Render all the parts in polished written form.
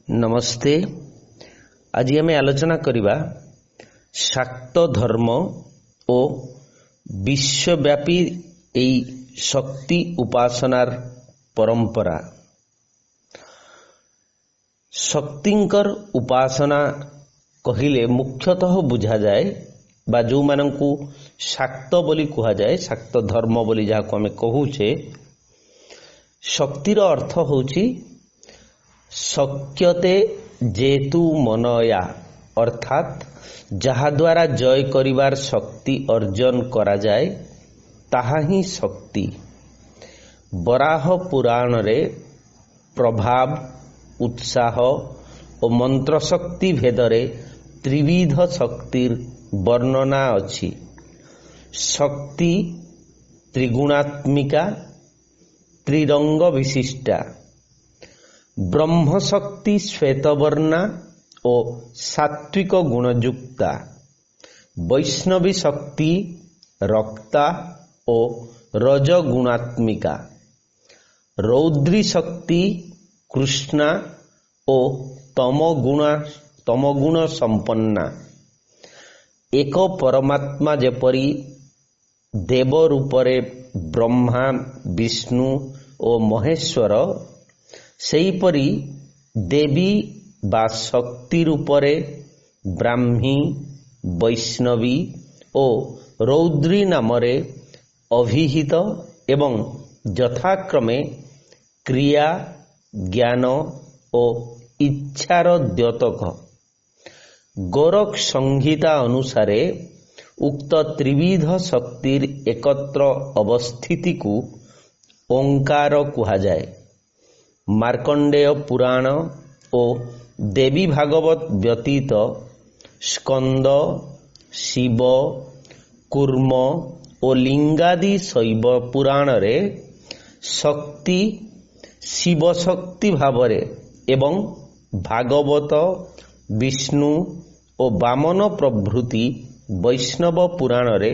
नमस्ते। आज आम आलोचना करिबा शाक्त धर्म और विश्वव्यापी एई शक्ति उपासनार परंपरा। शक्तिंकर उपासना कहिले मुख्यतः बुझा जाए बा जो मानकु शाक्त बोली कहा जाए, शाक्त धर्म बोली जहाँ आम कहूचे, शक्तिर अर्थ होची शक्यते जेतु मनया, अर्थात जहा द्वारा जय करिवार शक्ति अर्जन करा जाए ताहा ही शक्ति। बराह पुराण रे प्रभाव, उत्साह और मंत्र शक्ति भेदरे त्रिविध शक्तिर वर्णना अछि। शक्ति त्रिगुणात्मिका, त्रिरंग विशिष्टा। ब्रह्म शक्ति श्वेतवर्णा और सात्विक गुणयुक्ता। वैष्णवी शक्ति रक्ता और रजगुणात्मिका। रौद्री शक्ति कृष्णा और तमगुण संपन्ना। एक परमात्मा जेपरी देव रूपरे ब्रह्मा, विष्णु और महेश्वर, सेहीपरि देवी बा शक्ति रूपरे ब्राह्मी, वैष्णवी और रौद्री नामरे अभिहित एवं यथाक्रमे क्रिया, ज्ञान और इच्छार द्योतक। गोरख संहिता अनुसारे उक्त त्रिविध शक्तिर एकत्र अवस्थिति को ओंकार कहा जाए। मार्कंडेय पुराण और देवी भागवत व्यतीत स्कंद, शिव, कूर्म और लिंगादि शैव पुराण रे शक्ति शिव शक्ति भावरे एवं भागवत, विष्णु और वामन प्रभृति वैष्णव पुराण रे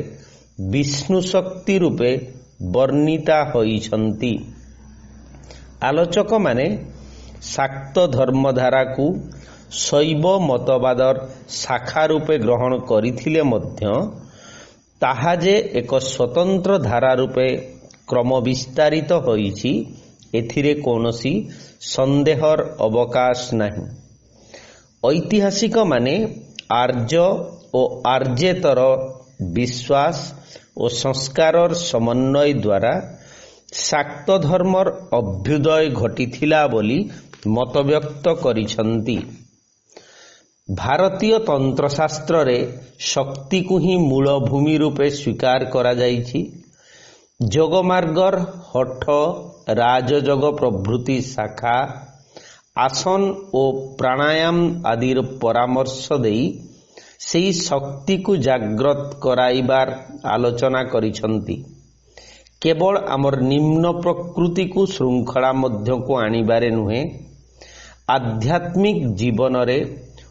विष्णु शक्ति रूपे वर्णिता होइछन्ति। आलोचक माने शाक्त धर्मधारा को शैव मतवादर शाखा रूपे ग्रहण करिथिले मध्य ताहा जे एक स्वतंत्र धारा रूपे क्रम विस्तारित होइछि, एथिरे कोनोसी संदेहर अवकाश नहीं। ऐतिहासिक माने आर्य और आर्येतर विश्वास और संस्कारर समन्वय द्वारा शाक्त धर्मर अभ्युदय घटिथिला बोली मतव्यक्त करिछन्ति। भारतीय तंत्रशास्त्र रे शक्ति को ही मूल भूमि रूपे स्वीकार करा जाइछि। जोगमार्गर हठ, राजयोग प्रभृति शाखा आसन और प्राणायाम आदि परामर्श देई सेही शक्ति को जागृत कराइबार आलोचना करिछन्ति। केवल आमर निम्न प्रकृति को श्रृंखला मध्य को आनिबारे नुहे, आध्यात्मिक जीवन रे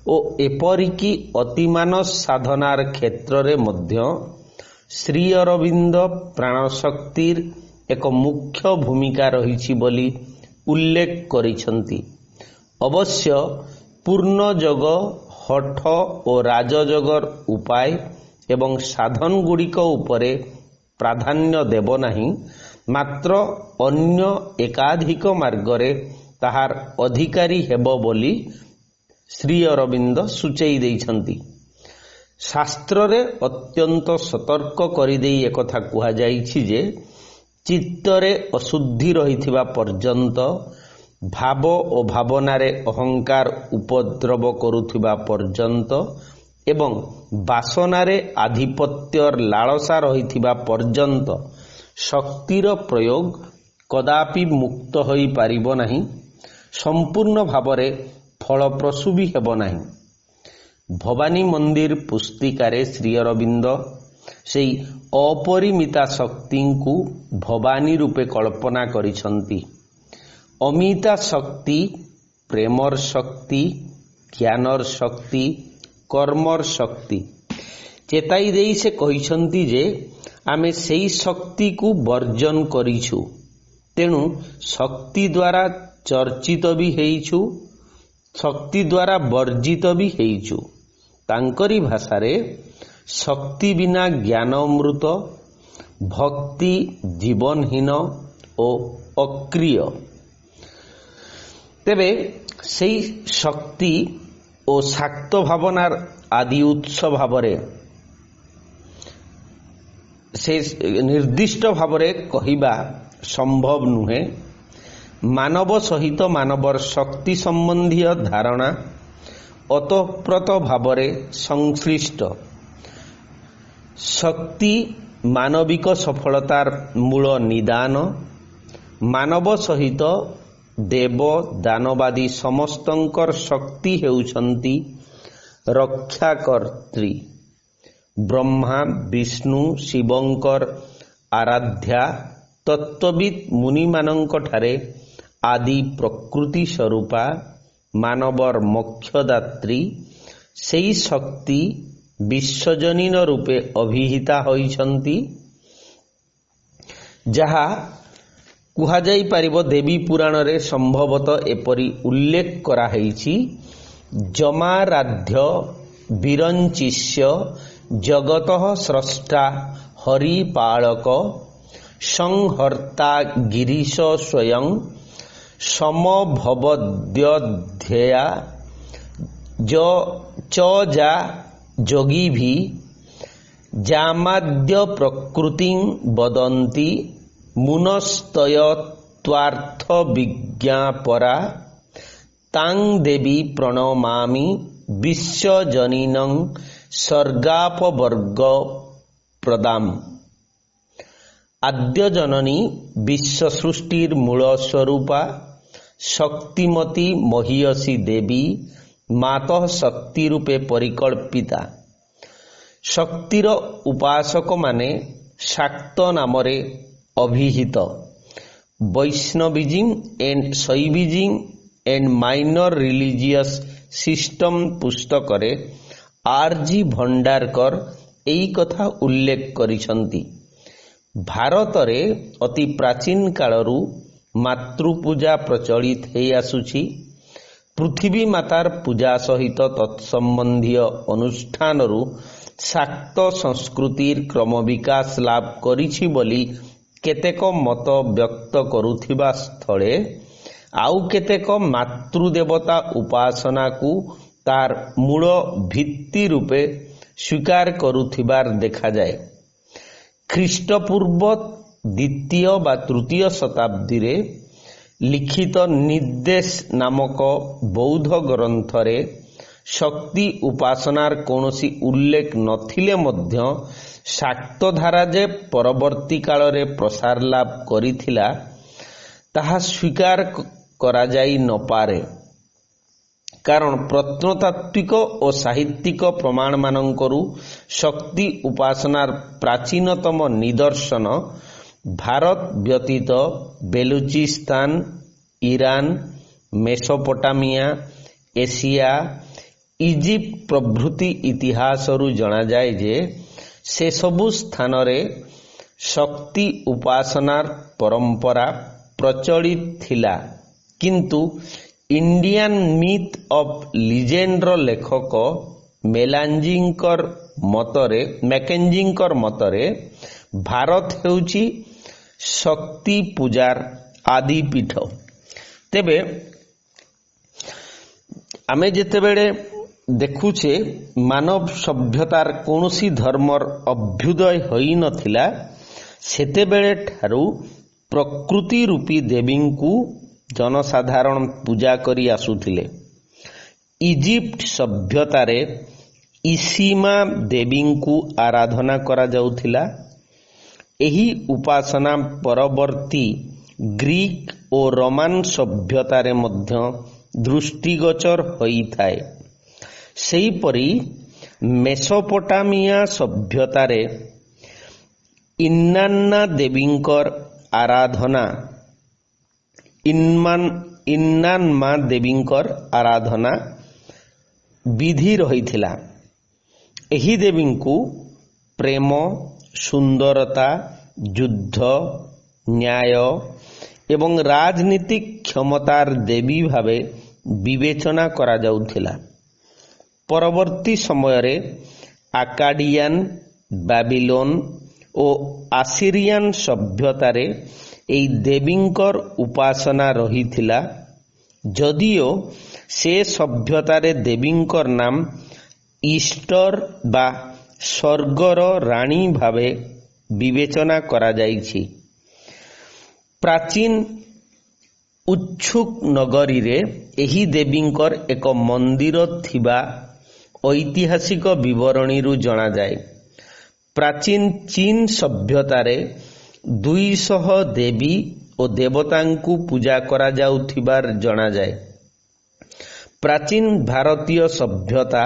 ओ एपरिकी अतिमानस साधनार क्षेत्र रे मध्य श्री अरविंद प्राणशक्तिर एक मुख्य भूमिका रहिछि बोली उल्लेख करिछन्ति। अवश्य पूर्ण योग, हठ और राजयोगर उपाय एवं साधन गुड़िक उपरे प्राधान्य देव नहीं, मात्र अन्य एकाधिक मार्गरे ताहार अधिकारी हेबो बोली श्री अरविंद सूचई देइछन्ति। शास्त्र रे अत्यंत सतर्क करिदेई एकथा कुहा जाइछि जे चित्तरे अशुद्धि रहिथिबा पर्यंत, भाव और भावनारे अहंकार उपद्रव करुथिबा पर्यंत एवं वासनारे आधिपत्यर लालसा रहिथिबा पर्यंत शक्तिर प्रयोग कदापि मुक्त होई पारिबो नहीं, संपूर्ण भावरे फलप्रसू भी हेबो नहीं। भवानी मंदिर पुस्तिकारे श्री अरविंद सेई अपरिमिता शक्ति को भवानी रूपे कल्पना करिछन्ति। अमिता शक्ति प्रेमर शक्ति, ज्ञानर शक्ति, कर्मर शक्ति चेताई देई से कहिछन्ति जे आमे सेई शक्ति को वर्जन करिछु, तेणु शक्ति द्वारा चर्चित भी हेइछु, ଶକ୍ତି ଦ୍ୱାରା ବର୍ଜିତ ବି ହେଇଛୁ। ତାଙ୍କରି ଭାଷାରେ ଶକ୍ତି ବିନା ଜ୍ଞାନ ଅମୃତ, ଭକ୍ତି ଜୀବନହୀନ ଓ ଅକ୍ରିୟ। ତେବେ ସେଇ ଶକ୍ତି ଓ ଶାକ୍ତ ଭାବନାର ଆଦି ଉତ୍ସ ଭାବରେ ସେ ନିର୍ଦ୍ଦିଷ୍ଟ ଭାବରେ କହିବା ସମ୍ଭବ ନୁହେଁ। ମାନବ ସହିତ ମାନବର ଶକ୍ତି ସମ୍ବନ୍ଧୀୟ ଧାରଣା ଓତପ୍ରୋତ ଭାବରେ ସଂଶ୍ଳିଷ୍ଟ। ଶକ୍ତି ମାନବିକ ସଫଳତାର ମୂଳ ନିଦାନ। ମାନବ ସହିତ ଦେବ ଦାନବାଦୀ ସମସ୍ତଙ୍କର ଶକ୍ତି ହେଉଛନ୍ତି ରକ୍ଷାକର୍ତ୍ରୀ। ବ୍ରହ୍ମା ବିଷ୍ଣୁ ଶିବଙ୍କର ଆରାଧ୍ୟା ତତ୍ତ୍ୱବିତ୍ ମୁନିମାନଙ୍କଠାରେ ଆଦି ପ୍ରକୃତି ସ୍ୱରୂପା ମାନବର ମୋକ୍ଷଦାତ୍ରୀ ସେହି ଶକ୍ତି ବିଶ୍ୱଜନୀନ ରୂପେ ଅଭିହିତା ହୋଇଛନ୍ତି, ଯାହା କୁହାଯାଇପାରିବ ଦେବୀ ପୁରାଣରେ ସମ୍ଭବତଃ ଏପରି ଉଲ୍ଲେଖ କରାଯାଇଛି। ଯମାରାଧ୍ୟ ବିରଞ୍ଚିଷ୍ୟ ଜଗତଃ ସ୍ରଷ୍ଟା ହରିପାଳକ ସଂହର୍ତ୍ତା ଗିରୀଶ ସ୍ୱୟଂ ସମଭବଦ୍ୟଧ୍ୟୟା ଯା ଯୋଗୀଭି ଯାମାଦ୍ୟ ପ୍ରକୃତିଂ ବଦନ୍ତି ମୁନସ୍ତୟତ୍ୱାର୍ଥ ବିଜ୍ଞାପରା ତାଂ ଦେବୀ ପ୍ରଣମାମି ବିଶ୍ୱଜନୀନଂ ସ୍ୱର୍ଗାପବର୍ଗ ପ୍ରଦାମ। ଆଦ୍ୟ ଜନନୀ ବିଶ୍ୱ ସୃଷ୍ଟିର ମୂଳ ସ୍ୱରୂପା ଶକ୍ତିମତୀ ମହିୟସୀ ଦେବୀ ମାତଃ ଶକ୍ତି ରୂପେ ପରିକଳ୍ପିତା। ଶକ୍ତିର ଉପାସକମାନେ ଶାକ୍ତ ନାମରେ ଅଭିହିତ। Vaishnavism and Shaivism and minor religious system ପୁସ୍ତକରେ ଆର୍.ଜି. ଭଣ୍ଡାରକର ଏହି କଥା ଉଲ୍ଲେଖ କରିଛନ୍ତି। ଭାରତରେ ଅତି ପ୍ରାଚୀନ କାଳରୁ ମାତୃପୂଜା ପ୍ରଚଳିତ ହେଇ ଆସୁଛି। ପୃଥିବୀ ମାତାର ପୂଜା ସହିତ ତତ୍ସମ୍ବନ୍ଧୀୟ ଅନୁଷ୍ଠାନରୁ ଶାକ୍ତ ସଂସ୍କୃତିର କ୍ରମ ବିକାଶ ଲାଭ କରିଛି ବୋଲି କେତେକ ମତ ବ୍ୟକ୍ତ କରୁଥିବା ସ୍ଥଳେ ଆଉ କେତେକ ମାତୃଦେବତା ଉପାସନାକୁ ତାର ମୂଳ ଭିତ୍ତି ରୂପେ ସ୍ୱୀକାର କରୁଥିବାର ଦେଖାଯାଏ। ଖ୍ରୀଷ୍ଟପୂର୍ବ ଦ୍ୱିତୀୟ ବା ତୃତୀୟ ଶତାବ୍ଦୀରେ ଲିଖିତ ନିର୍ଦ୍ଦେଶ ନାମକ ବୌଦ୍ଧ ଗ୍ରନ୍ଥରେ ଶକ୍ତି ଉପାସନାର କୌଣସି ଉଲ୍ଲେଖ ନଥିଲେ ମଧ୍ୟ ଶାକ୍ତଧାରା ଯେ ପରବର୍ତ୍ତୀ କାଳରେ ପ୍ରସାର ଲାଭ କରିଥିଲା ତାହା ସ୍ୱୀକାର କରାଯାଇ ନପାରେ। କାରଣ ପ୍ରତ୍ନତାତ୍ତ୍ୱିକ ଓ ସାହିତ୍ୟିକ ପ୍ରମାଣମାନଙ୍କରୁ ଶକ୍ତି ଉପାସନାର ପ୍ରାଚୀନତମ ନିଦର୍ଶନ ଭାରତ ବ୍ୟତୀତ Baluchistan, Iran, Mesopotamia, Asia, Egypt ପ୍ରଭୃତି ଇତିହାସରୁ ଜଣାଯାଏ ଯେ ସେସବୁ ସ୍ଥାନରେ ଶକ୍ତି ଉପାସନାର ପରମ୍ପରା ପ୍ରଚଳିତ ଥିଲା। କିନ୍ତୁ ଇଣ୍ଡିଆନ ମିଥ୍ ଅଫ୍ ଲିଜେଣ୍ଡର ଲେଖକ ମ୍ୟାକେଞ୍ଜିଙ୍କର ମତରେ ଭାରତ ହେଉଛି ଶକ୍ତି ପୂଜାର ଆଦି ପୀଠ। ତେବେ ଆମେ ଯେତେବେଳେ ଦେଖୁଛେ ମାନବ ସଭ୍ୟତାର କୌଣସି ଧର୍ମର ଅଭ୍ୟୁଦୟ ହୋଇନଥିଲା, ସେତେବେଳେ ଠାରୁ ପ୍ରକୃତି ରୂପୀ ଦେବୀଙ୍କୁ ଜନସାଧାରଣ ପୂଜା କରି ଆସୁଥିଲେ। ଇଜିପ୍ଟ ସଭ୍ୟତାରେ ଇସିମା ଦେବୀଙ୍କୁ ଆରାଧନା କରାଯାଉଥିଲା। ଏହି ଉପାସନା ପରବର୍ତ୍ତୀ ଗ୍ରୀକ୍ ଓ ରୋମାନ ସଭ୍ୟତାରେ ମଧ୍ୟ ଦୃଷ୍ଟିଗୋଚର ହୋଇଥାଏ। ସେହିପରି ମେସୋପୋଟାମିଆ ସଭ୍ୟତାରେ ଇନ୍ନାନ୍ନା ଦେବୀଙ୍କର ଆରାଧନା ଇନ୍ନାନ୍ମା ଦେବୀଙ୍କର ଆରାଧନା ବିଧି ରହିଥିଲା। ଏହି ଦେବୀଙ୍କୁ ପ୍ରେମ, ସୁନ୍ଦରତା, ଯୁଦ୍ଧ, ନ୍ୟାୟ ଏବଂ ରାଜନୀତିକ କ୍ଷମତାର ଦେବୀ ଭାବେ ବିବେଚନା କରାଯାଉଥିଲା। ପରବର୍ତ୍ତୀ ସମୟରେ ଆକାଡିଆନ, ବାବିଲୋନ ଓ ଆସିରିଆନ ସଭ୍ୟତାରେ ଏହି ଦେବୀଙ୍କର ଉପାସନା ରହିଥିଲା। ଯଦିଓ ସେ ସଭ୍ୟତାରେ ଦେବୀଙ୍କର ନାମ ଇଷ୍ଟର ବା ସ୍ୱର୍ଗର ରାଣୀ ଭାବେ ବିବେଚନା କରାଯାଇଛି। ପ୍ରାଚୀନ ଉଚ୍ଛୁକ ନଗରୀରେ ଏହି ଦେବୀଙ୍କର ଏକ ମନ୍ଦିର ଥିବା ଐତିହାସିକ ବିବରଣୀରୁ ଜଣାଯାଏ। ପ୍ରାଚୀନ ଚୀନ ସଭ୍ୟତାରେ 200 ଦେବୀ ଓ ଦେବତାଙ୍କୁ ପୂଜା କରାଯାଉଥିବାର ଜଣାଯାଏ। ପ୍ରାଚୀନ ଭାରତୀୟ ସଭ୍ୟତା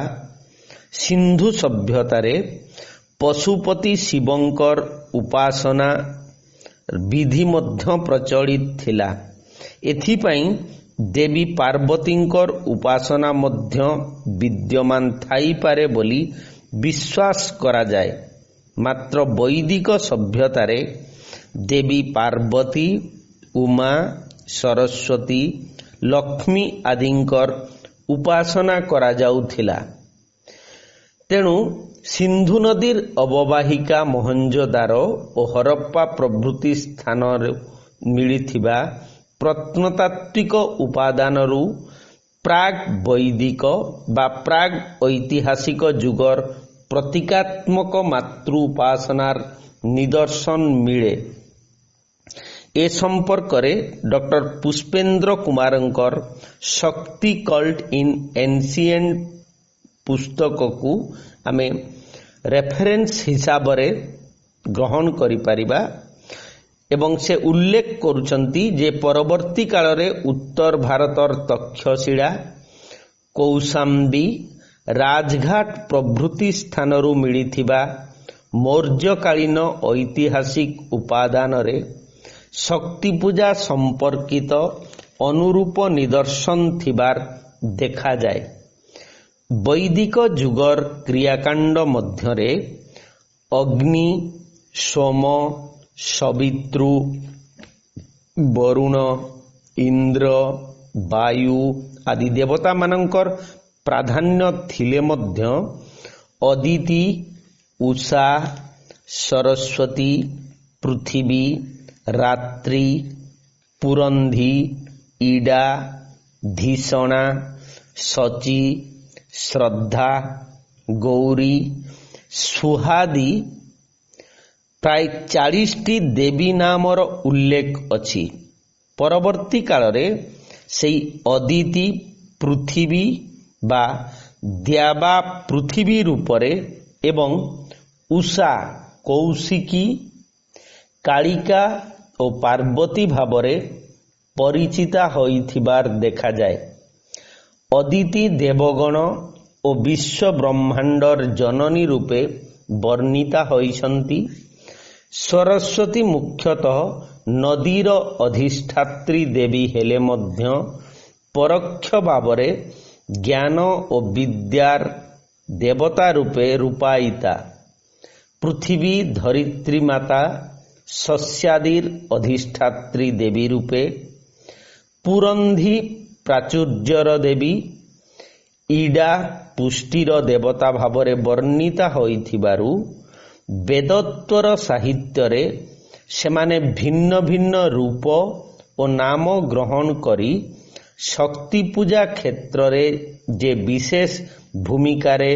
ସିନ୍ଧୁ ସଭ୍ୟତାରେ ପଶୁପତି ଶିବଙ୍କର ଉପାସନା ବିଧି ମଧ୍ୟ ପ୍ରଚଳିତ ଥିଲା। ଏଥିପାଇଁ ଦେବୀ ପାର୍ବତୀଙ୍କର ଉପାସନା ମଧ୍ୟ ବିଦ୍ୟମାନ ଥାଇପାରେ ବୋଲି ବିଶ୍ୱାସ କରାଯାଏ। ମାତ୍ର ବୈଦିକ ସଭ୍ୟତାରେ ଦେବୀ ପାର୍ବତୀ, ଉମା, ସରସ୍ୱତୀ, ଲକ୍ଷ୍ମୀ ଆଦିଙ୍କର ଉପାସନା କରାଯାଉଥିଲା। ତେଣୁ ସିନ୍ଧୁ ନଦୀର ଅବବାହିକା ମହେଞ୍ଜୋଦାରୋ ଓ ହରପ୍ପା ପ୍ରଭୃତି ସ୍ଥାନରେ ମିଳିଥିବା ପ୍ରତ୍ନତାତ୍ତ୍ୱିକ ଉପାଦାନରୁ ପ୍ରାଗ୍ ବୈଦିକ ବା ପ୍ରାଗ୍ ଐତିହାସିକ ଯୁଗର ପ୍ରତୀକାତ୍ମକ ମାତୃ ଉପାସନାର ନିଦର୍ଶନ ମିଳେ। ଏ ସମ୍ପର୍କରେ ଡକ୍ଟର ପୁଷ୍ପେନ୍ଦ୍ର କୁମାରଙ୍କର ଶକ୍ତି କଲ୍ଟ ଇନ୍ ଏନ୍ସିଏଣ୍ଟ ପୁସ୍ତକକୁ ଆମେ ରେଫରେନ୍ସ ହିସାବରେ ଗ୍ରହଣ କରିପାରିବା ଏବଂ ସେ ଉଲ୍ଲେଖ କରୁଛନ୍ତି ଯେ ପରବର୍ତ୍ତୀ କାଳରେ ଉତ୍ତର ଭାରତର ତକ୍ଷଶିଳା, କୌଶାମ୍ବୀ, ରାଜଘାଟ ପ୍ରଭୃତି ସ୍ଥାନରୁ ମିଳିଥିବା ମୌର୍ଯ୍ୟକାଳୀନ ଐତିହାସିକ ଉପାଦାନରେ ଶକ୍ତି ପୂଜା ସମ୍ପର୍କିତ ଅନୁରୂପ ନିଦର୍ଶନ ଥିବାର ଦେଖାଯାଏ। ବୈଦିକ ଯୁଗର କ୍ରିୟାକାଣ୍ଡ ମଧ୍ୟରେ ଅଗ୍ନି, ସୋମ, ସବିତୃ, ବରୁଣ, ଇନ୍ଦ୍ର, ବାୟୁ ଆଦି ଦେବତାମାନଙ୍କର ପ୍ରାଧାନ୍ୟ ଥିଲେ ମଧ୍ୟ ଅଦିତି, ଉଷା, ସରସ୍ୱତୀ, ପୃଥିବୀ, ରାତ୍ରି, ପୁରନ୍ଧି, ଇଡ଼ା, ଧିଷଣା, ଶଚୀ, ଶ୍ରଦ୍ଧା, ଗୌରୀ, ସୁହାଦି ପ୍ରାୟ 40ଟି ଦେବୀ ନାମର ଉଲ୍ଲେଖ ଅଛି। ପରବର୍ତ୍ତୀ କାଳରେ ସେହି ଅଦିତି ପୃଥିବୀ ବା ଦ୍ୟାବା ପୃଥିବୀ ରୂପରେ ଏବଂ ଉଷା କୌଶିକୀ, କାଳିକା ଓ ପାର୍ବତୀ ଭାବରେ ପରିଚିତା ହୋଇଥିବାର ଦେଖାଯାଏ। ଅଦିତି ଦେବଗଣ ଓ ବିଶ୍ୱ ବ୍ରହ୍ମାଣ୍ଡର ଜନନୀ ରୂପେ ବର୍ଣ୍ଣିତା ହୋଇଛନ୍ତି। ସରସ୍ୱତୀ ମୁଖ୍ୟତଃ ନଦୀର ଅଧିଷ୍ଠାତ୍ରୀ ଦେବୀ ହେଲେ ମଧ୍ୟ ପରୋକ୍ଷ ଭାବରେ ଜ୍ଞାନ ଓ ବିଦ୍ୟାର ଦେବତା ରୂପେ ରୂପାୟିତା। ପୃଥିବୀ ଧରିତ୍ରୀ ମାତା ଶସ୍ୟାଦିର ଅଧିଷ୍ଠାତ୍ରୀ ଦେବୀ ରୂପେ, ପୁରନ୍ଧି ପ୍ରାଚୁର୍ଯ୍ୟର ଦେବୀ, ଇଡ଼ା ପୁଷ୍ଟିର ଦେବତା ଭାବରେ ବର୍ଣ୍ଣିତା ହୋଇଥିବାରୁ ବେଦତ୍ୱର ସାହିତ୍ୟରେ ସେମାନେ ଭିନ୍ନ ଭିନ୍ନ ରୂପ ଓ ନାମ ଗ୍ରହଣ କରି ଶକ୍ତି ପୂଜା କ୍ଷେତ୍ରରେ ଯେ ବିଶେଷ ଭୂମିକାରେ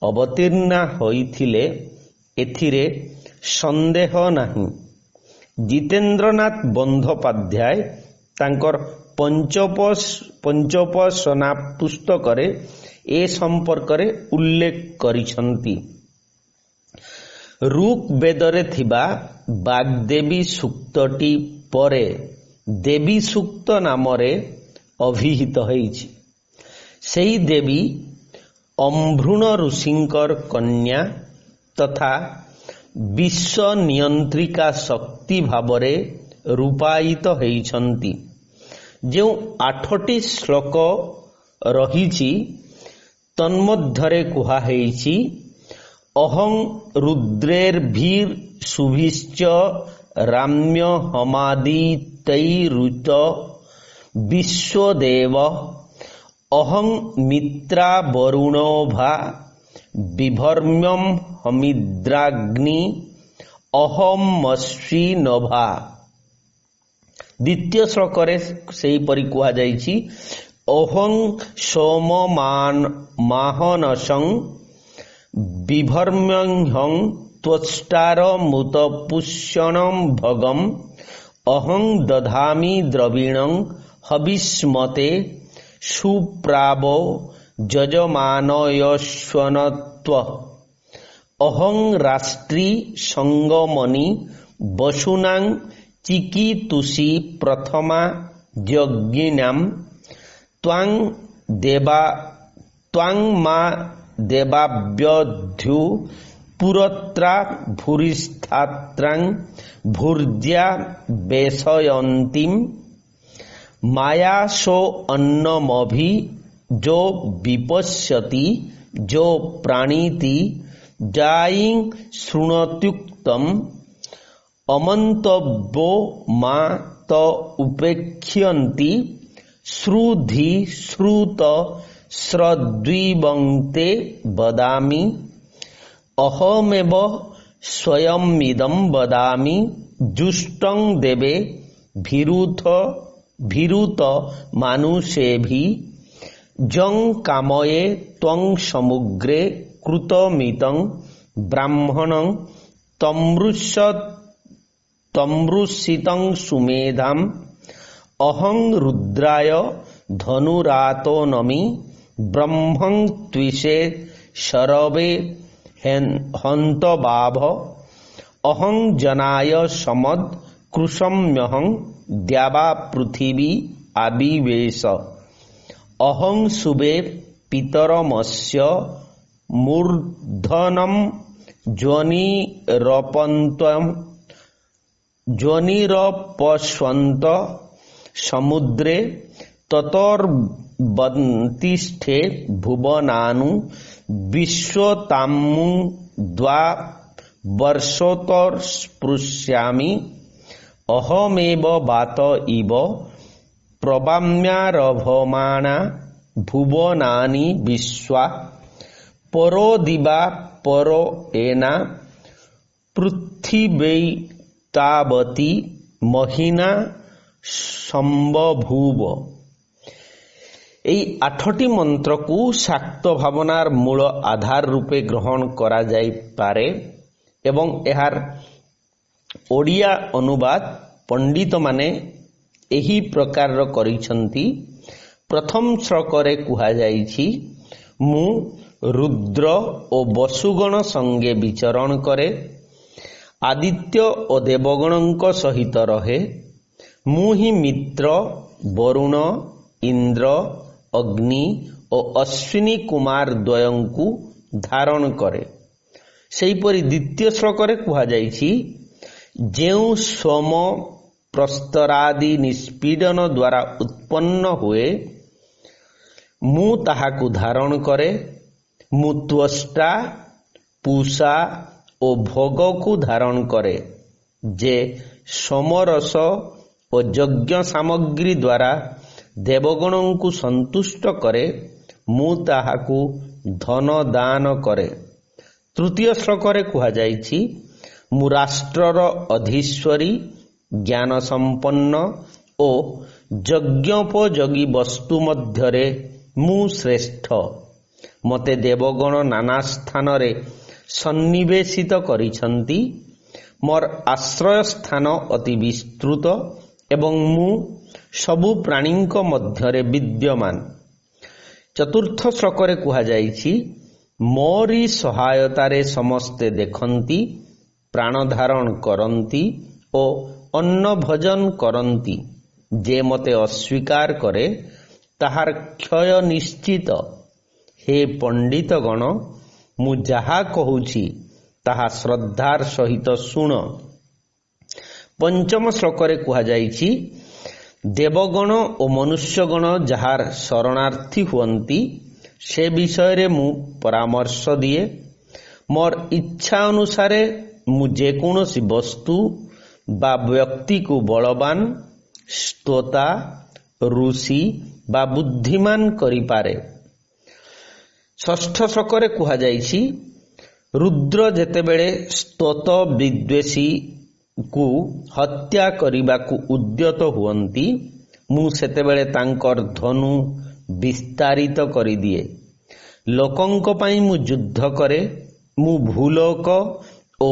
ଅବତୀର୍ଣ୍ଣା ହୋଇଥିଲେ ଏଥିରେ ସନ୍ଦେହ ନାହିଁ। ଜିତେନ୍ଦ୍ରନାଥ ବନ୍ଦୋପାଧ୍ୟାୟ ତାଙ୍କର ପଞ୍ଚୋପସନା ପୁସ୍ତକରେ ଏ ସମ୍ପର୍କରେ ଉଲ୍ଲେଖ କରିଛନ୍ତି। ଋକ୍ ବେଦରେ ଥିବା ବାଗ୍ଦେବୀ ସୂକ୍ତଟି ପରେ ଦେବୀ ସୂକ୍ତ ନାମରେ ଅଭିହିତ ହୋଇଛି। ସେହି ଦେବୀ ଅମ୍ଭୃଣ ଋଷିଙ୍କର କନ୍ୟା ତଥା ବିଶ୍ୱ ନିୟନ୍ତ୍ରିକା ଶକ୍ତି ଭାବରେ ରୂପାୟିତ ହୋଇଛନ୍ତି। ଯେଉଁ 8ଟି ଶ୍ଲୋକ ରହିଛି ତନ୍ମଧ୍ୟରେ କୁହାଯାଇଛି ଅହଂ ରୁଦ୍ରେର୍ଭିର୍ ଶୁଭିଶ୍ଚ ରାମ୍ୟ ହମାଦିତୈରୁତ ବିଶ୍ୱଦେବ ଅହଂ ମିତ୍ରା ବରୁଣୋଭା ବିଭର୍ମ୍ୟଂ ହମିଦ୍ରାଗ୍ନି ଅହମଶ୍ରୀ ନଭା। ଦ୍ୱିତୀୟ ଶ୍ଲୋକରେ ସେହିପରି କୁହାଯାଇଛି ଅହଂ ସୋମ ମାହନସଂ ବିଭର୍ମ୍ୟଂ ତ୍ୱଷ୍ଟାର ମୃତ ପୁଷ୍ୟଣଂ ଭଗଂ ଅହଂ ଦଧାମି ଦ୍ରବିଣଂ ହବିଷ୍ମତେ ସୁପ୍ରାବୋ ଯଜମାନୟସ୍ୱନତ୍ୱ ଅହଂ ରାଷ୍ଟ୍ରୀ ସଙ୍ଗମନି ବସୁନାଂ ଚିକିତୁଷି ପ୍ରଥମା ଯଜ୍ଞିନାମ୍ ତ୍ୱାଂ ମା ଦେବାବ୍ୟଧ୍ୟୁ ପୁରତ୍ରା ଭୂରିଷ୍ଠାତ୍ରାଂ ଭୂର୍ଯ୍ୟା ବେଶୟନ୍ତିମ୍ ମାୟାସୋ ଅନ୍ନମଭି जो विपश्यति जो प्राणीति जायिं शृणोत्युक्तम् अमन्तव्यो मा त उपेक्ष्यन्ति श्रुधि श्रुत श्रद्विवन्ते वदामि अहमेव स्वयमिदं वदामि जुष्टं देवे भीरुत मानुषेभि जं कामये त्वं समुग्रे कृतमितं ब्राह्मणं तमृषितं सुमेधाम् अहं रुद्राय धनुरातो नमि ब्रह्मं त्विषे शरवे हन्तबाभ अहं जनाय समद् कृशम्यहं द्यावा पृथिवी आविवेश अहं सुबे पितरमस्य मूर्धनं ज्वनिरपश्वन्त समुद्रे ततोर्बन्तिष्ठे भुवनानु विश्वतामुं द्वावर्षोत्तरस्पृश्यामि अहमेव वात इव प्रवाम्यारभमाना भुवनानि विश्वा परो दिवा परो एना पृथिवैतावती महिना संबभूव। এই 8টি ମନ୍ତ୍ରକୁ ଶାକ୍ତ ଭାବନାର ମୂଳ ଆଧାର ରୂପେ ଗ୍ରହଣ କରାଯାଇପାରେ ଏବଂ ଏହାର ଓଡ଼ିଆ ଅନୁବାଦ ପଣ୍ଡିତମାନେ ଏହି ପ୍ରକାରର କରିଛନ୍ତି। ପ୍ରଥମ ଶ୍ଲୋକରେ କୁହାଯାଇଛି ମୁଁ ରୁଦ୍ର ଓ ବସୁଗଣ ସଙ୍ଗେ ବିଚରଣ କରେ, ଆଦିତ୍ୟ ଓ ଦେବଗଣଙ୍କ ସହିତ ରହେ। ମୁଁ ହିଁ ମିତ୍ର, ବରୁଣ, ଇନ୍ଦ୍ର, ଅଗ୍ନି ଓ ଅଶ୍ୱିନୀ କୁମାର ଦ୍ୱୟଙ୍କୁ ଧାରଣ କରେ। ସେହିପରି ଦ୍ୱିତୀୟ ଶ୍ଲୋକରେ କୁହାଯାଇଛି ଯେଉଁ ସୋମ ପ୍ରସ୍ତରାଦି ନିଷ୍ପୀଡ଼ନ ଦ୍ୱାରା ଉତ୍ପନ୍ନ ହୁଏ ମୁଁ ତାହାକୁ ଧାରଣ କରେ। ମୁଁ ତ୍ୱଷ୍ଟା, ପୂଷା ଓ ଭୋଗକୁ ଧାରଣ କରେ। ଯେ ସୋମରସ ଓ ଯଜ୍ଞ ସାମଗ୍ରୀ ଦ୍ୱାରା ଦେବଗଣଙ୍କୁ ସନ୍ତୁଷ୍ଟ କରେ ମୁଁ ତାହାକୁ ଧନ ଦାନ କରେ। ତୃତୀୟ ଶ୍ଲୋକରେ କୁହାଯାଇଛି ମୁଁ ରାଷ୍ଟ୍ରର ଅଧୀଶ୍ୱରୀ, ଜ୍ଞାନ ସମ୍ପନ୍ନ ଓ ଯଜ୍ଞୋପଯୋଗୀ ବସ୍ତୁ ମଧ୍ୟରେ ମୁଁ ଶ୍ରେଷ୍ଠ। ମୋତେ ଦେବଗଣ ନାନା ସ୍ଥାନରେ ସନ୍ନିବେଶିତ କରିଛନ୍ତି। ମୋର ଆଶ୍ରୟ ସ୍ଥାନ ଅତି ବିସ୍ତୃତ ଏବଂ ମୁଁ ସବୁ ପ୍ରାଣୀଙ୍କ ମଧ୍ୟରେ ବିଦ୍ୟମାନ। ଚତୁର୍ଥ ଶ୍ଲୋକରେ କୁହାଯାଇଛି ମୋରି ସହାୟତାରେ ସମସ୍ତେ ଦେଖନ୍ତି, ପ୍ରାଣ ଧାରଣ କରନ୍ତି ଓ ଅନ୍ନ ଭୋଜନ କରନ୍ତି। ଯେ ମୋତେ ଅସ୍ୱୀକାର କରେ ତାହାର କ୍ଷୟ ନିଶ୍ଚିତ। ହେ ପଣ୍ଡିତଗଣ, ମୁଁ ଯାହା କହୁଛି ତାହା ଶ୍ରଦ୍ଧାର ସହିତ ଶୁଣ। ପଞ୍ଚମ ଶ୍ଲୋକରେ କୁହାଯାଇଛି ଦେବଗଣ ଓ ମନୁଷ୍ୟଗଣ ଯାହାର ଶରଣାର୍ଥୀ ହୁଅନ୍ତି ସେ ବିଷୟରେ ମୁଁ ପରାମର୍ଶ ଦିଏ। ମୋର ଇଚ୍ଛା ଅନୁସାରେ ମୁଁ ଯେକୌଣସି ବସ୍ତୁ ବା ବ୍ୟକ୍ତିକୁ ବଳବାନ, ସ୍ତୋତା, ଋଷି, ବା ବୁଦ୍ଧିମାନ କରିପାରେ। ଷଷ୍ଠ ଶ୍ଲୋକରେ କୁହାଯାଇଛି, ରୁଦ୍ର ଯେତେବେଳେ ସ୍ତୋତ ବିଦ୍ୱେଷୀକୁ ହତ୍ୟା କରିବାକୁ ଉଦ୍ୟତ ହୁଅନ୍ତି, ମୁଁ ସେତେବେଳେ ତାଙ୍କର ଧନୁ ବିସ୍ତାରିତ କରିଦିଏ। ଲୋକଙ୍କ ପାଇଁ ମୁଁ ଯୁଦ୍ଧ କରେ। ମୁଁ ଭୂଲୋକ ଓ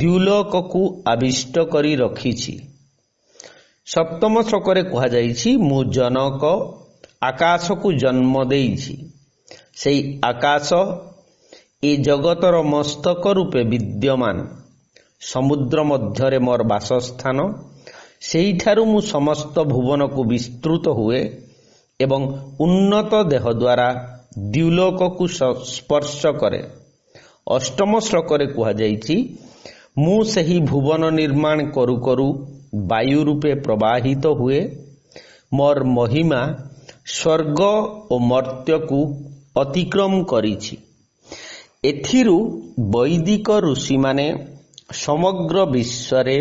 ଦ୍ୟୁଲୋକକୁ ଆବିଷ୍ଟ କରି ରଖିଛି। ସପ୍ତମ ଶ୍ଲୋକରେ କୁହାଯାଇଛି, ମୁଁ ଜନକ ଆକାଶକୁ ଜନ୍ମ ଦେଇଛି। ସେହି ଆକାଶ ଏ ଜଗତର ମସ୍ତକ ରୂପେ ବିଦ୍ୟମାନ। ସମୁଦ୍ର ମଧ୍ୟରେ ମୋର ବାସସ୍ଥାନ। ସେହିଠାରୁ ମୁଁ ସମସ୍ତ ଭୁବନକୁ ବିସ୍ତୃତ ହୁଏ ଏବଂ ଉନ୍ନତ ଦେହ ଦ୍ୱାରା ଦ୍ୟୁଲୋକକୁ ସ୍ପର୍ଶ କରେ। ଅଷ୍ଟମ ଶ୍ଲୋକରେ କୁହାଯାଇଛି, ମୁଁ ସେହି ଭୁବନ ନିର୍ମାଣ କରୁ କରୁ ବାୟୁ ରୂପେ ପ୍ରବାହିତ ହୁଏ। ମୋର ମହିମା ସ୍ୱର୍ଗ ଓ ମର୍ତ୍ତ୍ୟକୁ ଅତିକ୍ରମ କରିଛି। ଏଥିରୁ ବୈଦିକ ଋଷିମାନେ ସମଗ୍ର ବିଶ୍ୱରେ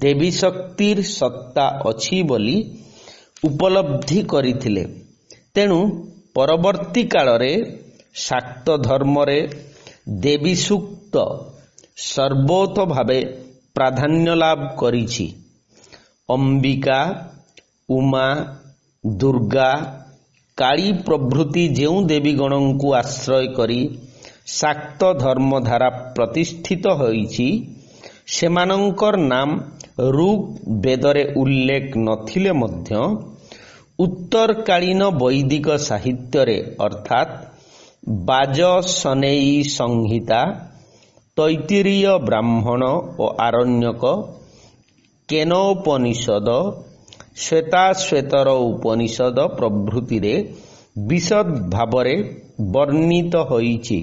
ଦେବୀ ଶକ୍ତିର ସତ୍ତା ଅଛି ବୋଲି ଉପଲବ୍ଧି କରିଥିଲେ। ତେଣୁ ପରବର୍ତ୍ତୀ କାଳରେ ଶାକ୍ତ ଧର୍ମରେ ଦେବୀ ସୂକ୍ତ ସର୍ବୋତ ଭାବେ ପ୍ରାଧାନ୍ୟ ଲାଭ କରିଛି। ଅମ୍ବିକା, ଉମା, ଦୁର୍ଗା, କାଳୀ ପ୍ରଭୃତି ଯେଉଁ ଦେବୀଗଣଙ୍କୁ ଆଶ୍ରୟ କରି ଶାକ୍ତ ଧର୍ମଧାରା ପ୍ରତିଷ୍ଠିତ ହୋଇଛି, ସେମାନଙ୍କର ନାମ ଋକ୍ ବେଦରେ ଉଲ୍ଲେଖ ନଥିଲେ ମଧ୍ୟ ଉତ୍ତରକାଳୀନ ବୈଦିକ ସାହିତ୍ୟରେ ଅର୍ଥାତ୍ ବାଜସନେୟୀ ସଂହିତା, ତୈତ୍ତିରୀୟ ବ୍ରାହ୍ମଣ ଓ ଆରଣ୍ୟକ, କେନୋପନିଷଦ, ଶ୍ବେତାଶ୍ୱେତର ଉପନିଷଦ ପ୍ରଭୃତିରେ ବିଶଦ ଭାବରେ ବର୍ଣ୍ଣିତ ହୋଇଛି।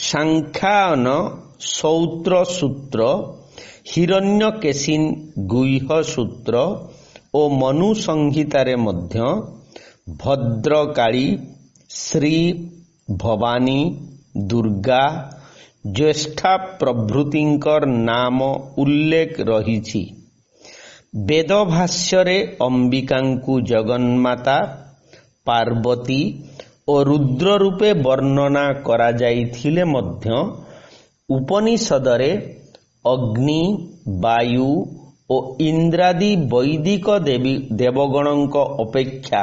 ସାଂଖ୍ୟାୟନ ସୌତ୍ର ସୂତ୍ର, ହିରଣ୍ୟକେଶିନ୍ ଗୁହ୍ୟ ସୂତ୍ର ଓ ମନୁ ସଂହିତାରେ ମଧ୍ୟ ଭଦ୍ରକାଳୀ, ଶ୍ରୀ, ଭବାନୀ, ଦୁର୍ଗା, ଜ୍ୟେଷ୍ଠା ପ୍ରଭୃତିଙ୍କର ନାମ ଉଲ୍ଲେଖ ରହିଛି। ବେଦଭାଷ୍ୟରେ ଅମ୍ବିକାଙ୍କୁ ଜଗନ୍ମାତା, ପାର୍ବତୀ ଓ ରୁଦ୍ର ରୂପେ ବର୍ଣ୍ଣନା କରାଯାଇଥିଲେ ମଧ୍ୟ ଉପନିଷଦରେ ଅଗ୍ନି, ବାୟୁ ଓ ଇନ୍ଦ୍ରାଦି ବୈଦିକ ଦେବଗଣଙ୍କ ଅପେକ୍ଷା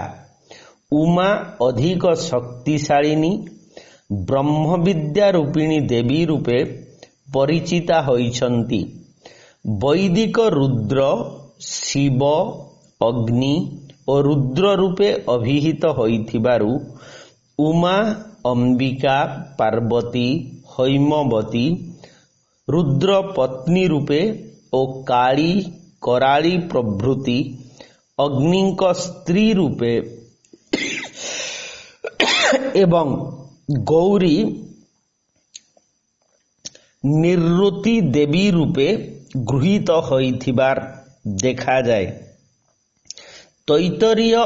ଉମା ଅଧିକ ଶକ୍ତିଶାଳିନୀ, ବ୍ରହ୍ମବିଦ୍ୟା ରୂପିଣୀ ଦେବୀ ରୂପେ ପରିଚିତା ହୋଇଛନ୍ତି। ବୈଦିକ ରୁଦ୍ର ଶିବ, ଅଗ୍ନି ଓ ରୁଦ୍ର ରୂପେ ଅଭିହିତ ହୋଇଥିବାରୁ ଉମା, ଅମ୍ବିକା, ପାର୍ବତୀ, ହୈମବତୀ ରୁଦ୍ର ପତ୍ନୀ ରୂପେ ଓ କାଳୀ, କରାଳୀ ପ୍ରଭୃତି ଅଗ୍ନିଙ୍କ ସ୍ତ୍ରୀ ରୂପେ ଏବଂ ଗୌରୀ ନିବୃତ୍ତି ଦେବୀ ରୂପେ ଗୃହୀତ ହୋଇଥିବାର ଦେଖାଯାଏ। ତୈତ୍ତରୀୟ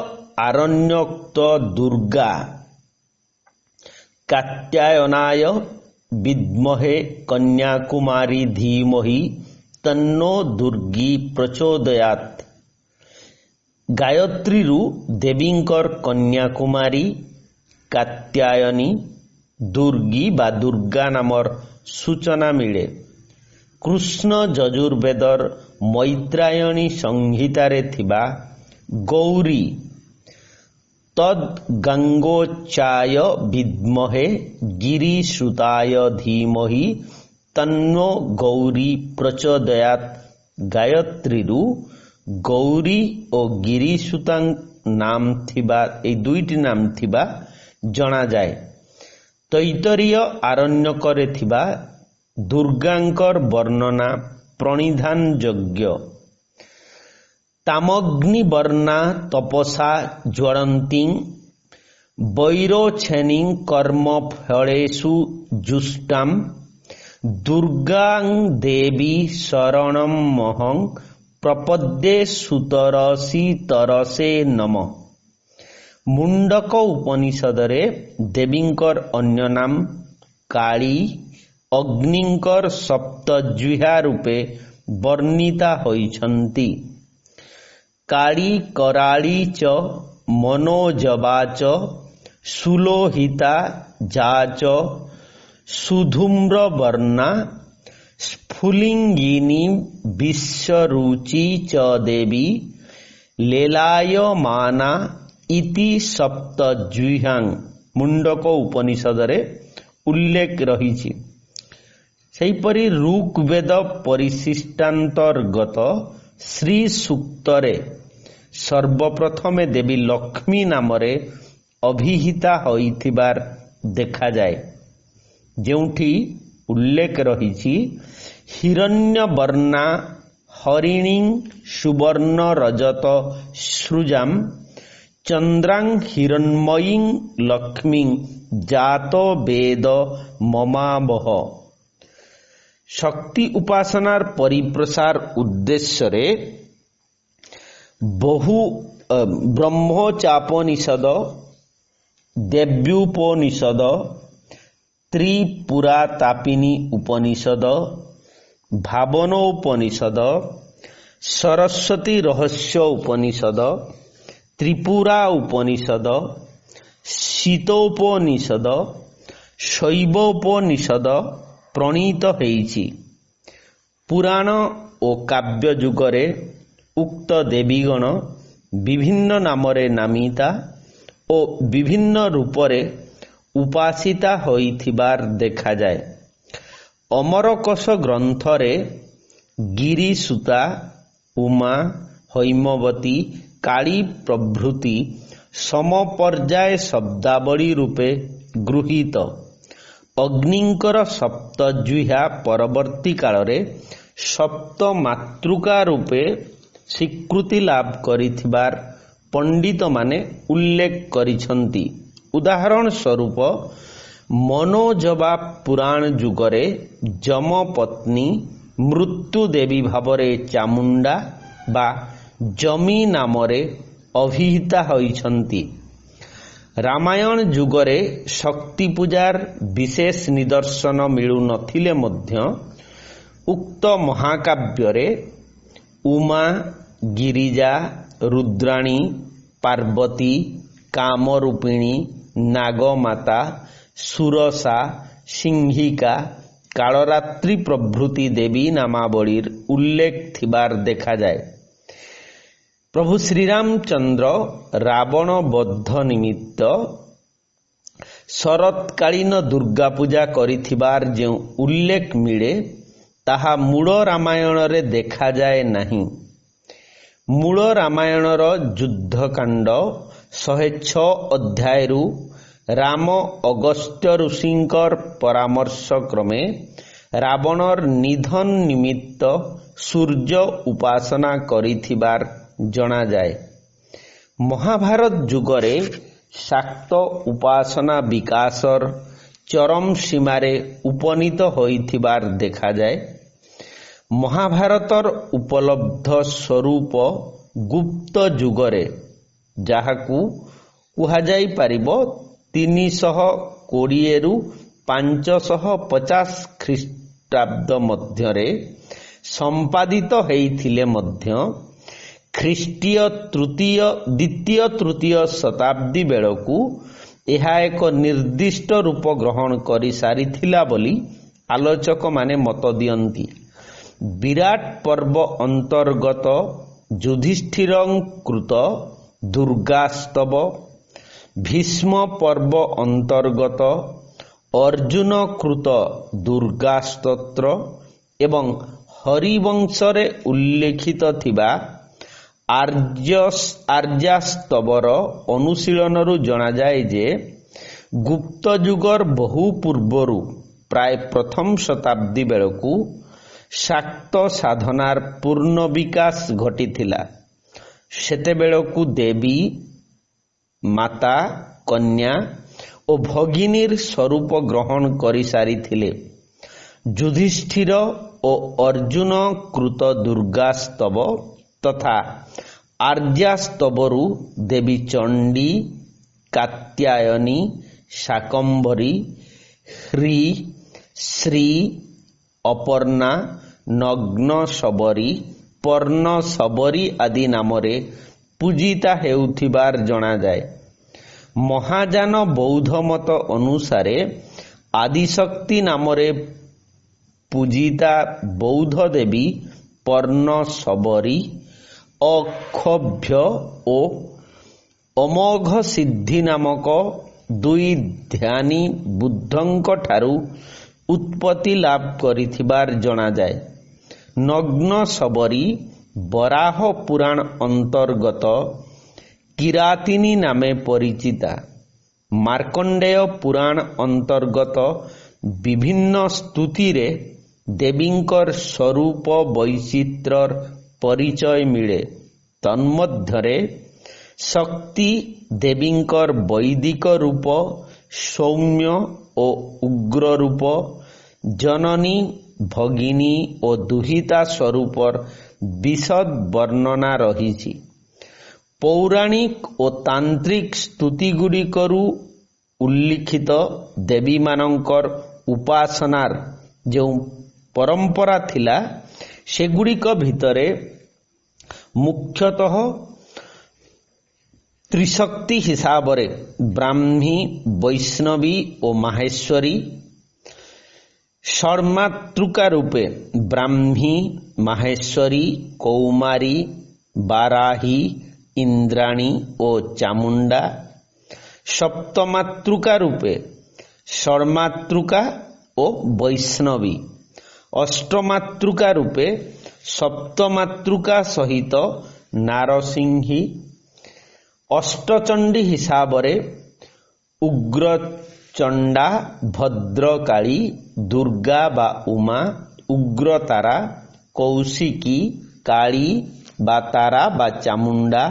ଆରଣ୍ୟୋକ୍ତ ଦୁର୍ଗା କାତ୍ୟାୟନାୟ ବିଦ୍ମହେ କନ୍ୟାକୁମାରୀ ଧୀମହି ତନ୍ନୋ ଦୁର୍ଗୀ ପ୍ରଚୋଦୟାତ୍। ଗାୟତ୍ରୀରୁ ଦେବୀଙ୍କର କନ୍ୟାକୁମାରୀ, କାତ୍ୟାୟନୀ, ଦୁର୍ଗୀ ବା ଦୁର୍ଗା ନାମର ସୂଚନା ମିଳେ। କୃଷ୍ଣ ଯଜୁର୍ବେଦର ମୈତ୍ରାୟଣୀ ସଂହିତାରେ ଥିବା ଗୌରୀ ତଦ୍ଗଙ୍ଗୋଚ୍ଚାୟ ବିଦ୍ମହେ ଗିରିଶ୍ରୁତାୟ ଧୀମହି ତନ୍ନୋ ଗୌରୀ ପ୍ରଚୋଦୟାତ୍। ଗାୟତ୍ରୀରୁ ଗୌରୀ ଓ ଗିରିଶ୍ରୁତାଙ୍କ ନାମ ଥିବା ଏହି ଦୁଇଟି ନାମ ଥିବା ଜଣାଯାଏ। ତୈତ୍ତରୀୟ ଆରଣ୍ୟକରେ ଥିବା ଦୁର୍ଗାଙ୍କର ବର୍ଣ୍ଣନା ପ୍ରଣିଧାନ ଯୋଗ୍ୟ। ତାମଗ୍ନିବର୍ଣ୍ଣା ତପସା ଜ୍ୱଳନ୍ତୀଂ ବୈରୋଛେନିଂ କର୍ମ ଫଳେଷୁ ଜୁଷ୍ଟାଂ ଦୁର୍ଗାଂ ଦେବୀ ଶରଣମହଂ ପ୍ରପଦ୍ୟେ ସୁତରସି ତରସେ ନମଃ। ମୁଣ୍ଡକ ଉପନିଷଦରେ ଦେବୀଙ୍କର ଅନ୍ୟ ନାମ କାଳୀ, ଅଗ୍ନିଙ୍କର ସପ୍ତଜିହ୍ୱା ରୂପେ ବର୍ଣ୍ଣିତା ହୋଇଛନ୍ତି। କାଳୀ, କରାଳୀ ଚ मनोजवाच सुलोहिता जाच सुधूम्रवर्णा स्फुलिंगिनी विश्वरुचि च देवी लेलायमाना इति सप्तजुह्यां मुंडक उपनिषदरे उल्लेख रही। सेहीपरि ऋग्वेद परिशिष्टांतर्गत श्री सूक्तरे सर्वप्रथमे देवी लक्ष्मी नामरे अभिहिता होइथिबार देखा जाए, जेउठी उल्लेख रही हिरण्यवर्णा हरिणी सुवर्ण रजत सृजां चंद्रां हिरण्मयीं लक्ष्मीं जातो वेद ममावह। शक्ति उपासनार परिप्रसार उद्देश्य रे बहु ब्रह्मोचापनिषद, देव्युपनिषद, त्रिपुरातापिनी उपनिषद, भावनोपनिषद, सरस्वती रहस्य उपनिषद, त्रिपुरा उपनिषद, शीतोपनिषद, शैवोपनिषद प्रणीत हेइछि। पुराण और काव्य जुगरे उक्त देवीगण विभिन्न नामरे नामिता और विभिन्न रूपरे उपासिता होइथिबार देखा जाए। अमरकोश ग्रंथरे गिरिसुता, उमा, हैमवती, काली प्रभृति समपर्याय शब्दावली रूपे गृहीत अग्निंकर सप्तजुह्या परवर्ती कालरे सप्त मातृका रूपे स्वीकृति लाभ करिथिबार पंडित माने उल्लेख करिछंती। उदाहरण स्वरूप मनोजवा पुराण जुगरे जम पत्नी मृत्यु देवी भावरे चामुंडा बा जमी नामरे अभिहिता होइछंती। रामायण जुगरे शक्ति पूजार विशेष निदर्शन मिलु नथिले मध्य उक्त महाकाव्यरे उमा, गिरिजा, रुद्राणी, पार्वती, कामरूपिणी, नागमाता, सुरसा, सिंहिका, कालरात्रि प्रभृति देवी नामावलीर उल्लेख थिबार देखा जाए। प्रभु श्रीरामचंद्र रावण बद्ध निमित्त शरतकालीन दुर्गा पूजा करिथिबार जो उल्लेख मिले ताहा मूल रामायण रे देखा जाए नहीं। मूल रामायणर युद्धकांड 106 अध्यायरु राम अगस्त्य ऋषिंकर परामर्श क्रमे रावणर निधन निमित्त सूर्य उपासना करिथिबार जना जाए। महाभारत जुगरे शाक्त उपासना विकासर चरम सीमारे उपनीत होइथिबार देखा जाए। महाभारतर उपलब्ध स्वरूप गुप्त जुगरे जाहाकू कुहा जाई पारिबो 320 रु 550 ख्रीष्टाब्द मध्यरे संपादित हेइथिले मध्य ख्रीष्टीय द्वितीय तृतीय शताब्दी बेलकू यह एक निर्दिष्ट रूप ग्रहण कर सारिथिला बोली आलोचक माने मत दियंती। विराट पर्व अंतर्गत युधिष्ठिर कृत दुर्गास्तव, भीष्म पर्व अंतर्गत अर्जुन कृत दुर्गास्तोत्र एवं हरिवंशरे उल्लेखित थिबा आर्यास्तवर अनुशीलनरु जना जाए जे गुप्त जुगर बहु पूर्वरु प्राय प्रथम शताब्दी बेलकू शाक्त साधनार पूर्ण विकास घटिथिला। सेते बेलकू देवी, माता, कन्या और भगिनीर स्वरूप ग्रहण करि सारिथिले। युधिष्ठिर और अर्जुन कृत दुर्गास्तव तथा आर्यास्तवरु देवी चंडी, कात्यायनी, शाकंभरी, ह्री, श्री, अपर्णा, नग्न सबरी, पर्ण सबरी आदि नामरे ପୂଜିତା ହେଉଥିବାର ଜଣାଯାଏ। ମହାଯାନ ବୌଦ୍ଧ ମତ ଅନୁସାରେ ଆଦିଶକ୍ତି ନାମରେ ପୂଜିତା ବୌଦ୍ଧ ଦେବୀ ପର୍ଣ୍ଣଶବରୀ, ଅକ୍ଷୋଭ୍ୟ ଓ ଅମୋଘ ସିଦ୍ଧି ନାମକ ଦୁଇ ଧ୍ୟାନୀ ବୁଦ୍ଧଙ୍କ ଠାରୁ ଉତ୍ପତ୍ତି ଲାଭ କରିଥିବାର ଜଣାଯାଏ। ନଗ୍ନ ଶବରୀ ବରାହ ପୁରାଣ ଅନ୍ତର୍ଗତ କିରାତିନୀ ନାମେ ପରିଚିତା। ମାର୍କଣ୍ଡେୟ ପୁରାଣ ଅନ୍ତର୍ଗତ ବିଭିନ୍ନ ସ୍ତୁତିରେ ଦେବୀଙ୍କର ସ୍ୱରୂପ ବୈଚିତ୍ର୍ୟର ପରିଚୟ ମିଳେ। ତନ୍ମଧ୍ୟରେ ଶକ୍ତି ଦେବୀଙ୍କର ବୈଦିକ ରୂପ ସୌମ୍ୟ ଓ ଉଗ୍ର ରୂପ, ଜନନୀ, ଭଗିନୀ ଓ ଦୁହିତା ସ୍ୱରୂପର ବିଶଦ ବର୍ଣ୍ଣନା ରହିଛି। ପୌରାଣିକ ଓ ତାନ୍ତ୍ରିକ ସ୍ତୁତିଗୁଡ଼ିକରୁ ଉଲ୍ଲିଖିତ ଦେବୀମାନଙ୍କର ଉପାସନାର ଯେଉଁ ପରମ୍ପରା ଥିଲା, ସେଗୁଡ଼ିକ ଭିତରେ ମୁଖ୍ୟତଃ ତ୍ରିଶକ୍ତି ହିସାବରେ ବ୍ରାହ୍ମୀ, ବୈଷ୍ଣବୀ ଓ ମାହେଶ୍ୱରୀ, ଷଡ଼୍ମାତୃକା ରୂପେ ବ୍ରାହ୍ମୀ, ମାହେଶ୍ୱରୀ, କୌମାରୀ, ବାରାହୀ, ଇନ୍ଦ୍ରାଣୀ ଓ ଚାମୁଣ୍ଡା, ସପ୍ତମାତୃକା ରୂପେ ଷଡ଼୍ମାତୃକା ଓ ବୈଷ୍ଣବୀ, ଅଷ୍ଟମାତୃକା ରୂପେ ସପ୍ତମାତୃକା ସହିତ ନାରସିଂହୀ, ଅଷ୍ଟଚଣ୍ଡୀ ହିସାବରେ ଉଗ୍ରଚଣ୍ଡା, ଭଦ୍ରକାଳୀ, ଦୁର୍ଗା ବା ଉମା, ଉଗ୍ରତାରା, କୌଶିକୀ, କାଳୀ ବା ତାରା ବା ଚାମୁଣ୍ଡା,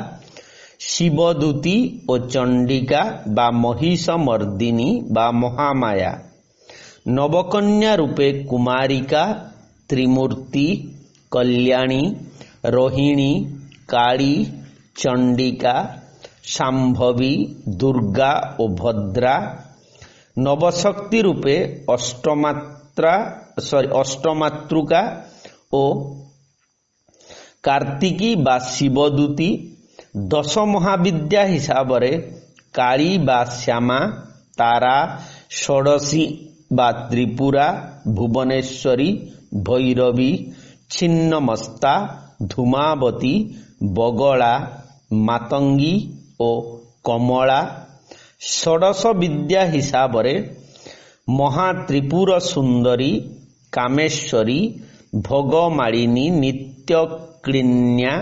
ଶିବଦୂତୀ ଓ ଚଣ୍ଡିକା ବା ମହିଷମର୍ଦିନୀ ବା ମହାମାୟା, ନବକନ୍ୟା ରୂପେ କୁମାରିକା, ତ୍ରିମୂର୍ତ୍ତି, କଲ୍ୟାଣୀ, ରୋହିଣୀ, କାଳୀ, ଚଣ୍ଡିକା, ଶାମ୍ଭବୀ, ଦୁର୍ଗା ଓ ଭଦ୍ରା, ନବଶକ୍ତି ରୂପେ ଅଷ୍ଟମାତୃକା ଓ କାର୍ତ୍ତିକୀ ବା ଶିବଦୂତୀ, ଦଶ ମହାବିଦ୍ୟା ହିସାବରେ କାଳୀ ବା ଶ୍ୟାମା, ତାରା, ଷୋଡ଼ଶୀ ବା ତ୍ରିପୁରା, ଭୁବନେଶ୍ୱରୀ, ଭୈରବୀ, ଛିନ୍ନମସ୍ତା, ଧୂମାବତୀ, ବଗଳା, ମାତଙ୍ଗୀ ଓ କମଳା, ଷୋଡ଼ଶ ବିଦ୍ୟା ହିସାବରେ ମହାତ୍ରିପୁର ସୁନ୍ଦରୀ, କାମେଶ୍ୱରୀ, ଭୋଗମାଳିନୀ, ନିତ୍ୟକ୍ଳିନ୍ୟା,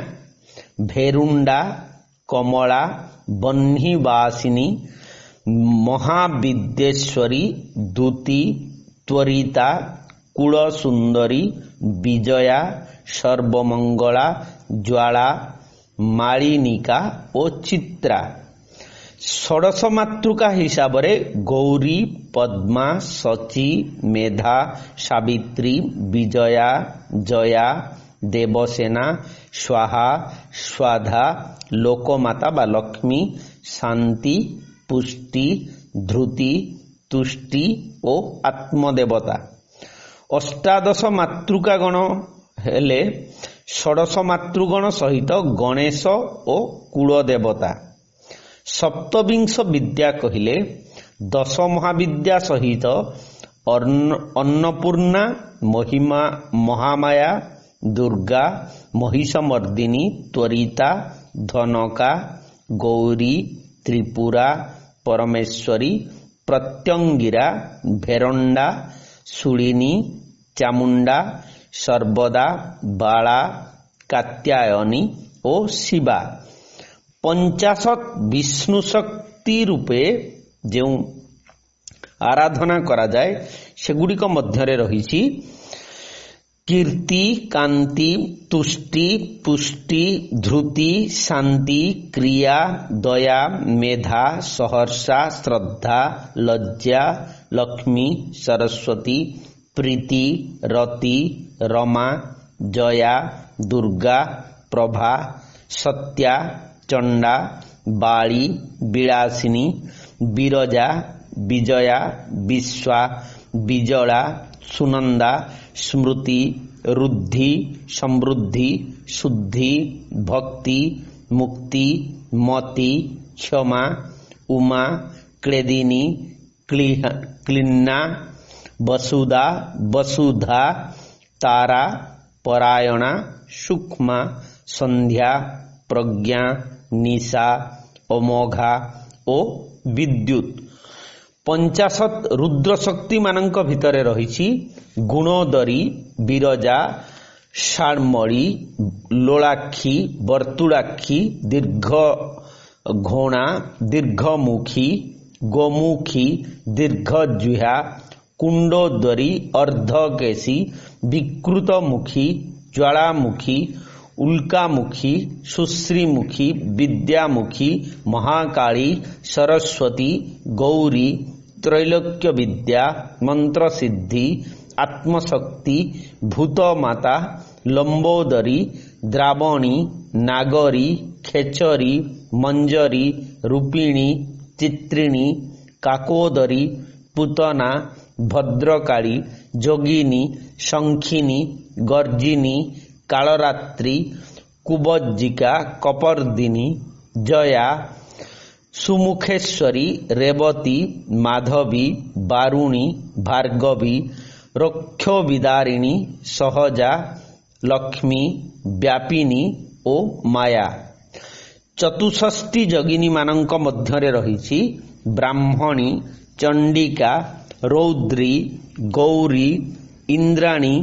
ଭେରୁଣ୍ଡା, କମଳା, ବହ୍ନିବାସିନୀ, ମହାବିଦ୍ୟେଶ୍ୱରୀ, ଦୂତୀ, ତ୍ୱରିତା, କୁଳସୁନ୍ଦରୀ, ବିଜୟା, ସର୍ବମଙ୍ଗଳା, ଜ୍ୱାଳା, ମାଳିନିକା ଓ ଚିତ୍ରା। ଷୋଡ଼ଶ ମାତୃକା ହିସାବରେ ଗୌରୀ, ପଦ୍ମା, ଶଚୀ, ମେଧା, ସାବିତ୍ରୀ, ବିଜୟା, ଜୟା, ଦେବସେନା, ସ୍ୱାହା, ସ୍ୱାଧା, ଲୋକମାତା ବା ଲକ୍ଷ୍ମୀ, ଶାନ୍ତି, ପୁଷ୍ଟି, ଧୃତି, ତୁଷ୍ଟି ଓ ଆତ୍ମଦେବତା। ଅଷ୍ଟାଦଶ ମାତୃକାଗଣ ହେଲେ ଷୋଡ଼ଶ ମାତୃଗଣ ସହିତ ଗଣେଶ ଓ କୁଳଦେବତା। ସପ୍ତବିଂଶ ବିଦ୍ୟା କହିଲେ ଦଶ ମହାବିଦ୍ୟା ସହିତ ଅନ୍ନପୂର୍ଣ୍ଣା, ମହାମାୟା, ଦୁର୍ଗା, ମହିଷମର୍ଦିନୀ, ତ୍ୱରିତା, ଧନକା, ଗୌରୀ, ତ୍ରିପୁରା, ପରମେଶ୍ୱରୀ, ପ୍ରତ୍ୟଙ୍ଗିରା, ଭେରଣ୍ଡା, ଶୂଳିନୀ, ଚାମୁଣ୍ଡା, ସର୍ବଦା, ବାଳା, କାତ୍ୟାୟନୀ ଓ ଶିବା। ପଞ୍ଚାଶତ ବିଷ୍ଣୁ ଶକ୍ତି ରୂପେ ଯେଉଁ ଆରାଧନା କରାଯାଏ, ସେଗୁଡ଼ିକ ମଧ୍ୟରେ ରହିଛି କୀର୍ତ୍ତି, କାନ୍ତି, ତୁଷ୍ଟି, ପୁଷ୍ଟି, ଧୃତି, ଶାନ୍ତି, କ୍ରିୟା, ଦୟା, ମେଧା, ସହର୍ଷା, ଶ୍ରଦ୍ଧା, ଲଜ୍ଜା, ଲକ୍ଷ୍ମୀ, ସରସ୍ୱତୀ, ପ୍ରୀତି, ରତି, ରମା, ଜୟା, ଦୁର୍ଗା, ପ୍ରଭା, ସତ୍ୟା, ଚଣ୍ଡା, ବାଳୀ, ବିଳାସିନୀ, ବିରଜା, ବିଜୟା, ବିଶ୍ବା, ବିଜଳା, ସୁନନ୍ଦା, ସ୍ମୃତି, ରୁଦ୍ଧି, ସମୃଦ୍ଧି, ଶୁଦ୍ଧି, ଭକ୍ତି, मुक्ति, मति, क्षमा, उमा, क्लेदिनी, क्लिन्ना, वसुदा, वसुधा, तारा, परायणा, सूक्ष्मा, संध्या, प्रज्ञा, निशा, अमोघा ओ विद्युत। 50 रुद्र शक्ति मानक भितरे रहिछि गुणोदरी, विरजा, षाण्मयी, लोलाक्षी, वर्तुलाक्षी, दीर्घ घोणा, दीर्घमुखी, गोमुखी, दीर्घजिह्वा, कुंडोदरी, अर्धकेशी, विकृतमुखी, ज्वालामुखी, उल्कामुखी, सुश्रीमुखी, विद्यामुखी, महाकाली, सरस्वती, गौरी, त्रैलोक्य विद्या, मंत्र सिद्धि, आत्मशक्ति, भूतमाता, लंबोदरी, द्रावणी, नागरी, खेचरी, मंजरी, रूपिणी, चित्रिणी, काकोदरी, पूतना, भद्रकाली, जोगिनी, शंखिनी, गर्जिनी, कालरात्रि, कुबज्जिका, कपर्दिनी, जया, सुमुखेश्वरी, रेवती, माधवी, बारुणी, भार्गवी, रक्षोविदारिणी, सहजा, लक्ष्मी, व्यापिनी ओ माया। 64 जोगिनी मानक मध्यरे रहिछि ब्राह्मणी, चंडिका, रौद्री, गौरी, इंद्राणी,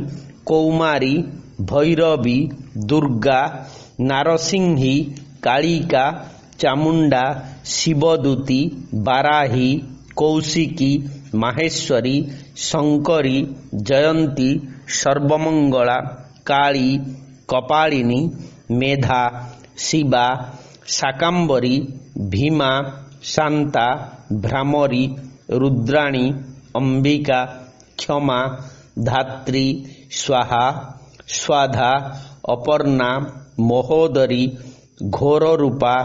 कौमारी, भैरवी, दुर्गा, नारसिंही, कालिका, चामुंडा, शिवदूती, बाराही, कौशिकी, माहेश्वरी, शंकरी, जयंती, सर्वमंगला, काली, कपालिनी, मेधा, शिवा, शाकंभरी, भीमा, शांता, भ्रामरी, रुद्राणी, अंबिका, क्षमा, धात्री, स्वाहा, स्वाधा, अपर्णा, महोदरी, घोररूपा,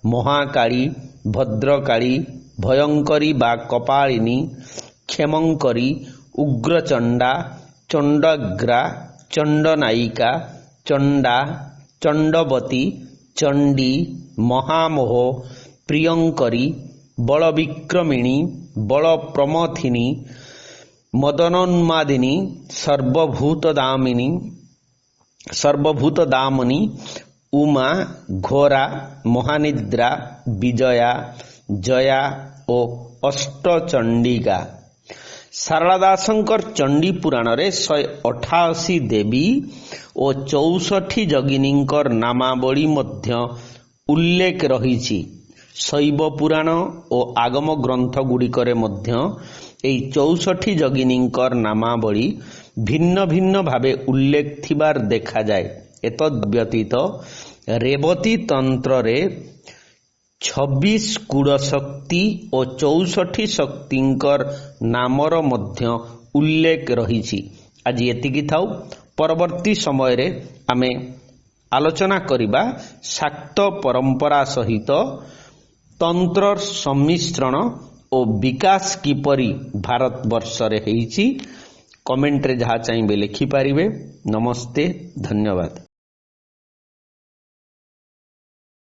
महाकाली, भद्रकाली, भयंकरी बा कपालिनी, क्षेमंकरी, उग्रचंडा, चंडग्रा, चंडनायिका, चंडा, चंडवती, चंडी, महामोह, प्रियंकरी, बलविक्रमिणी, बलप्रमथिनी, मदनोन्मादिनी, सर्वभूतदामिनी, उमा, घोरा, महानिद्रा, विजया, जया ओ अष्टचंडिका। सारला दासंकर चंडी पुराण रे 188 देवी ओ 64 जोगिनींकर नामावली मध्य उल्लेख रहिछि। शैव पुराण ओ आगम ग्रंथ गुड़िकरे मध्य एई 64 जोगिनींकर नामावली भिन्न भिन्न भावे उल्लेख थिबार देखा जाए। एतद् व्यतीत रेवती तंत्र रे 26 कूड़ शक्ति और 64 शक्तिंकर नामर मध्य उल्लेख रहिछि। आज एतिकी थाउ, परवर्ती समय रे आमे आलोचना करिबा शाक्त परंपरा सहित तंत्र सम्मिश्रण और विकास किपरि भारत वर्ष रे हेइछि। कमेंट रे जहा चाहिए लिखि पारिबे। नमस्ते, धन्यवाद।